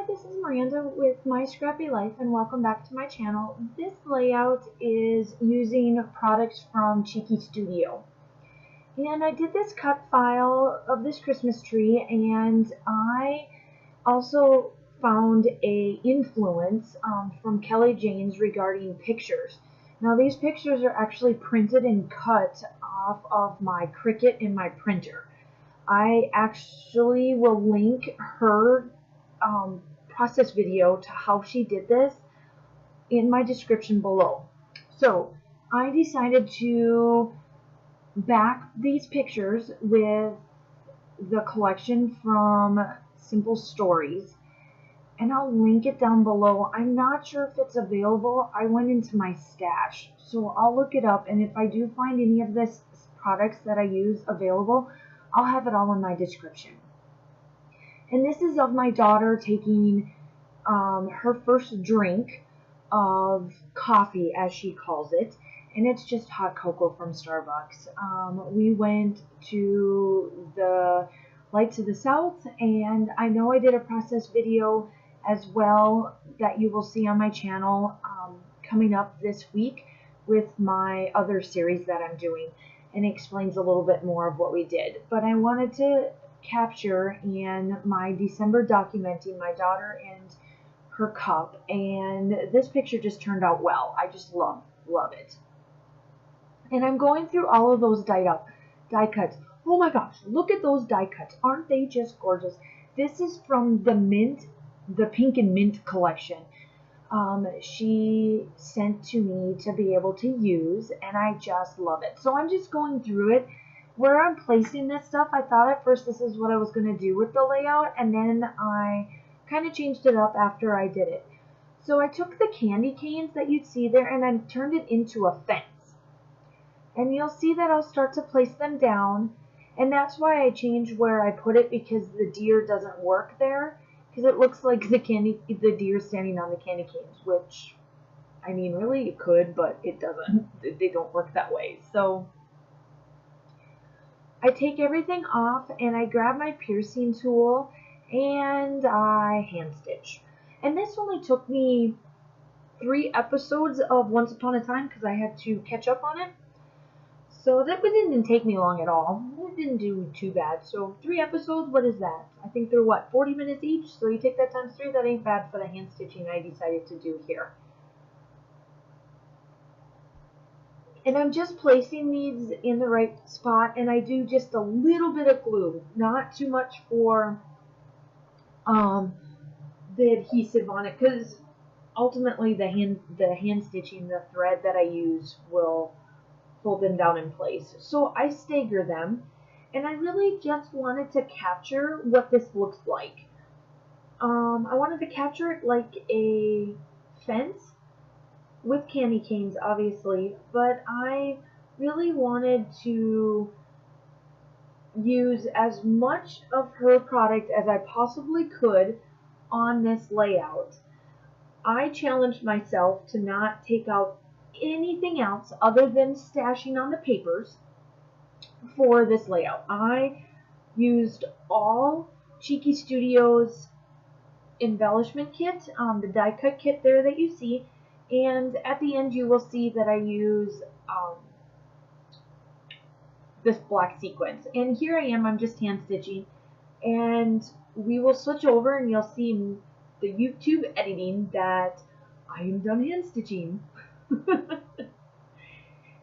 Hi, this is Miranda with My Scrappy Life and welcome back to my channel. This layout is using products from Cheeky Studio. And I did this cut file of this Christmas tree, and I also found a influence from Kelly Janes regarding pictures. Now these pictures are actually printed and cut off of my Cricut in my printer. I actually will link her process video to how she did this in my description below. So I decided to back these pictures with the collection from Simple Stories, and I'll link it down below. I'm not sure if it's available. I went into my stash, so I'll look it up, and if I do find any of this products that I use available, I'll have it all in my description. And this is of my daughter taking her first drink of coffee, as she calls it, and it's just hot cocoa from Starbucks. We went to the Lights of the South, and I know I did a process video as well that you will see on my channel coming up this week with my other series that I'm doing, and it explains a little bit more of what we did. But I wanted to capture in my December documenting my daughter and her cup, and this picture just turned out well. I just love it. And I'm going through all of those die cuts. Oh my gosh, look at those die cuts. Aren't they just gorgeous? This is from the Pink and Mint collection. She sent to me to be able to use, and I just love it. So I'm just going through it. Where I'm placing this stuff, I thought at first this is what I was going to do with the layout, and then I kind of changed it up after I did it. So I took the candy canes that you'd see there, and I turned it into a fence. And you'll see that I'll start to place them down, and that's why I changed where I put it, because the deer doesn't work there, because it looks like the deer standing on the candy canes, which, I mean, really it could, but it doesn't. They don't work that way. So I take everything off, and I grab my piercing tool, and I hand stitch. And this only took me 3 episodes of Once Upon a Time because I had to catch up on it. So that didn't take me long at all. It didn't do too bad. So 3 episodes, what is that? I think they're, what, 40 minutes each? So you take that times 3, that ain't bad for the hand stitching I decided to do here. And I'm just placing these in the right spot, and I do just a little bit of glue, not too much for the adhesive on it, because ultimately the hand stitching, the thread that I use will hold them down in place. So I stagger them, and I really just wanted to capture what this looks like. I wanted to capture it like a fence with candy canes, obviously, but I really wanted to use as much of her product as I possibly could on this layout. I challenged myself to not take out anything else other than stashing on the papers for this layout. I used all Cheeky Studios embellishment kit, the die cut kit there that you see, and at the end you will see that I use this black sequence. And here I am, I'm just hand stitching, and we will switch over and you'll see the YouTube editing that I am done hand stitching.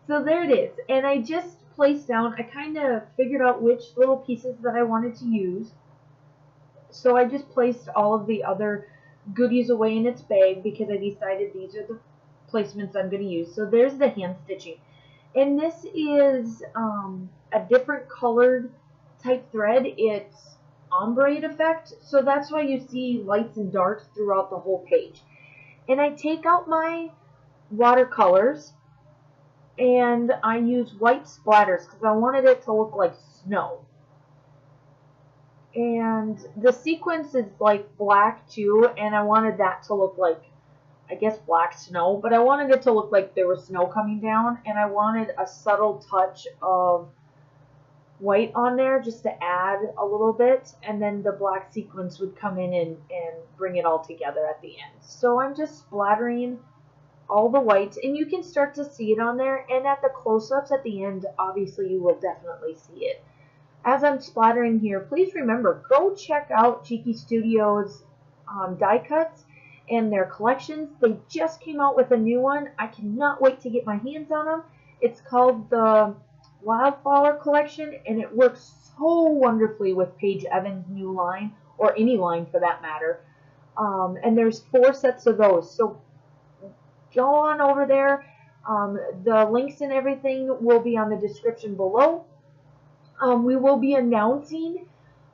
So there it is, and I just placed down, I kind of figured out which little pieces that I wanted to use, so I just placed all of the other goodies away in its bag because I decided these are the placements I'm going to use. So there's the hand stitching, and this is a different colored type thread. It's ombre effect, so that's why you see lights and darks throughout the whole page. And I take out my watercolors, and I use white splatters because I wanted it to look like snow. And the sequence is like black too, and I wanted that to look like, I guess, black snow, but I wanted it to look like there was snow coming down, and I wanted a subtle touch of white on there just to add a little bit, and then the black sequence would come in and bring it all together at the end. So I'm just splattering all the whites, and you can start to see it on there, and at the close-ups at the end, obviously you will definitely see it. As I'm splattering here, please remember, go check out Cheeky Studios die cuts and their collections. They just came out with a new one. I cannot wait to get my hands on them. It's called the Wildflower Collection, and it works so wonderfully with Paige Evans' new line, or any line for that matter. And there's 4 sets of those, so go on over there. The links and everything will be on the description below. We will be announcing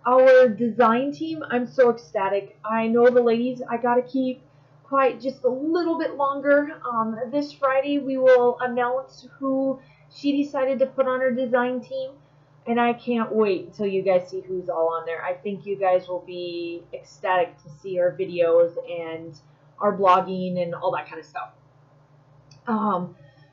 our design team. I'm so ecstatic. I know the ladies, I gotta keep quiet just a little bit longer. This Friday we will announce who she decided to put on her design team, and I can't wait until you guys see who's all on there. I think you guys will be ecstatic to see our videos and our blogging and all that kind of stuff.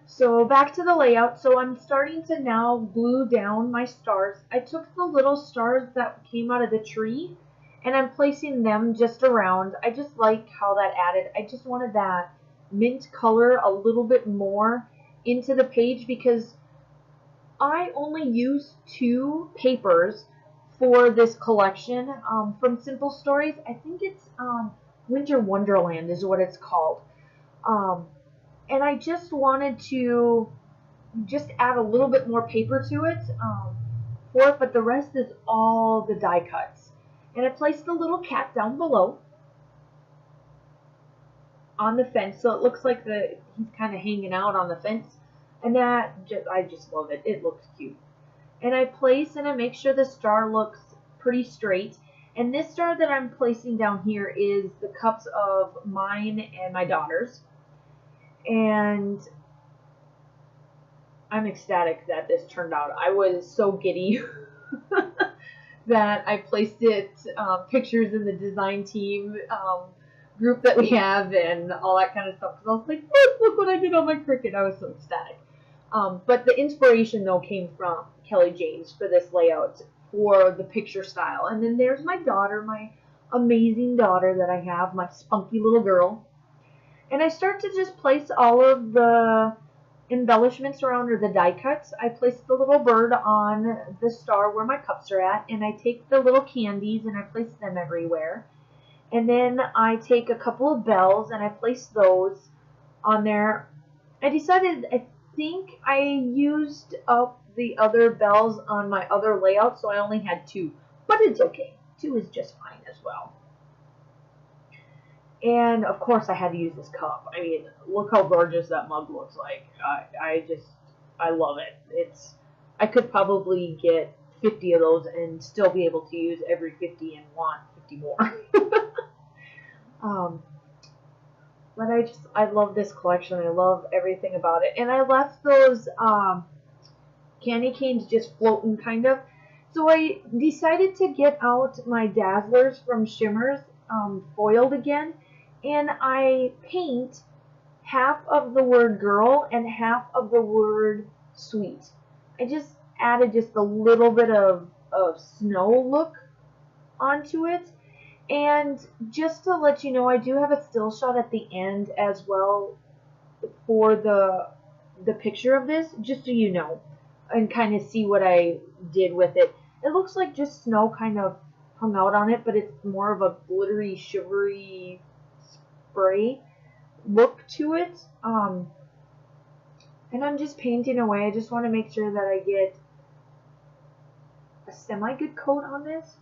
So back to the layout. So I'm starting to now glue down my stars. I took the little stars that came out of the tree, and I'm placing them just around. I just like how that added. I just wanted that mint color a little bit more into the page, because I only use 2 papers for this collection from Simple Stories. I think it's Winter Wonderland is what it's called. And I just wanted to just add a little bit more paper to it for it, but the rest is all the die cuts. And I placed the little cat down below on the fence, so it looks like he's kind of hanging out on the fence. And that, I just love it. It looks cute. And I place and I make sure the star looks pretty straight. And this star that I'm placing down here is the cups of mine and my daughter's. And I'm ecstatic that this turned out. I was so giddy that I placed it, pictures in the design team group that we have and all that kind of stuff. Because I was like, look what I did on my Cricut. I was so ecstatic. But the inspiration, though, came from Kelly James for this layout for the picture style. And then there's my daughter, my amazing daughter that I have, my spunky little girl. And I start to just place all of the embellishments around, or the die cuts. I place the little bird on the star where my cups are at, and I take the little candies and I place them everywhere. And then I take a couple of bells and I place those on there. I decided, I think I used up the other bells on my other layout, so I only had 2. But it's okay. 2 is just fine as well. And of course I had to use this cup. I mean, look how gorgeous that mug looks like. I love it. I could probably get 50 of those and still be able to use every 50 and want 50 more. But I love this collection. I love everything about it. And I left those candy canes just floating kind of. So I decided to get out my Dazzlers from Shimmers foiled again. And I paint half of the word girl and half of the word sweet. I just added just a little bit of snow look onto it. And just to let you know, I do have a still shot at the end as well for the picture of this, just so you know, and kind of see what I did with it. It looks like just snow kind of hung out on it, but it's more of a glittery, shivery spray look to it. And I'm just painting away. I just want to make sure that I get a semi-good coat on this.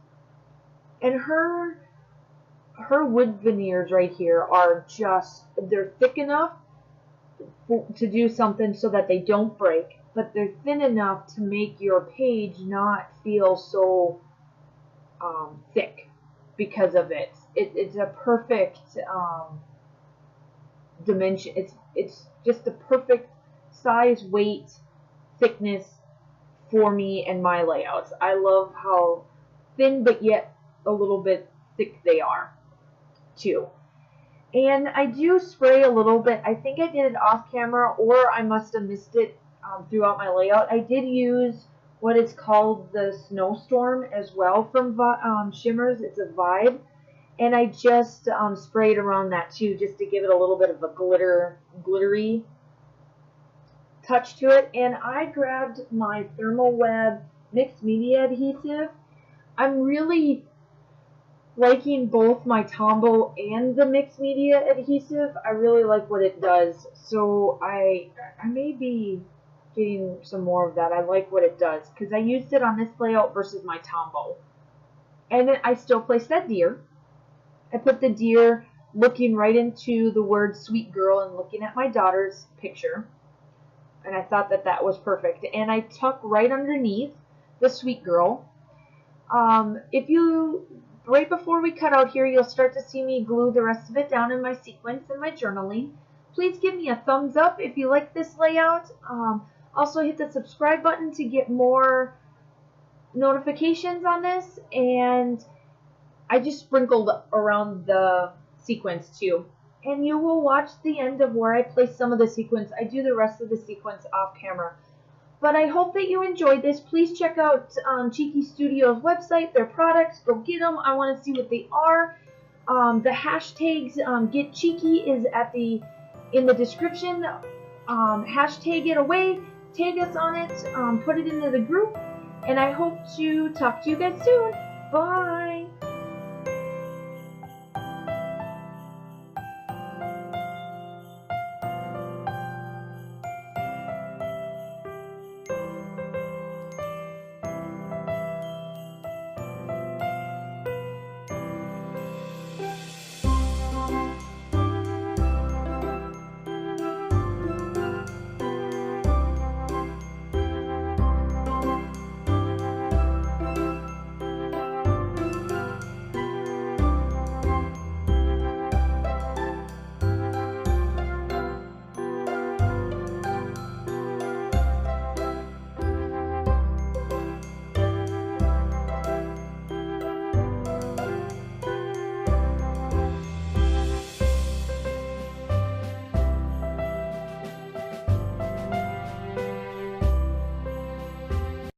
And her wood veneers right here are just, they're thick enough to do something so that they don't break, but they're thin enough to make your page not feel so thick because of it. It's a perfect dimension. It's just the perfect size, weight, thickness for me and my layouts. I love how thin but yet a little bit thick they are too. And I do spray a little bit. I think I did it off camera, or I must have missed it throughout my layout. I did use what is called the Snowstorm as well from Shimmers. It's a Vibe. And I just sprayed around that too, just to give it a little bit of a glittery touch to it. And I grabbed my Thermal Web mixed media adhesive. I'm really liking both my Tombow and the mixed media adhesive. I really like what it does, so I may be getting some more of that. I like what it does because I used it on this layout versus my Tombow. And then I still placed that deer. I put the deer looking right into the word sweet girl and looking at my daughter's picture. And I thought that that was perfect. And I tuck right underneath the sweet girl. Right before we cut out here, you'll start to see me glue the rest of it down in my sequence and my journaling. Please give me a thumbs up if you like this layout. Also hit the subscribe button to get more notifications on this. And I just sprinkled around the sequence too. And you will watch the end of where I place some of the sequence. I do the rest of the sequence off camera. But I hope that you enjoyed this. Please check out Cheeky Studio's website, their products. Go get them. I want to see what they are. The hashtags Get Cheeky is in the description. Hashtag it away. Tag us on it. Put it into the group. And I hope to talk to you guys soon. Bye.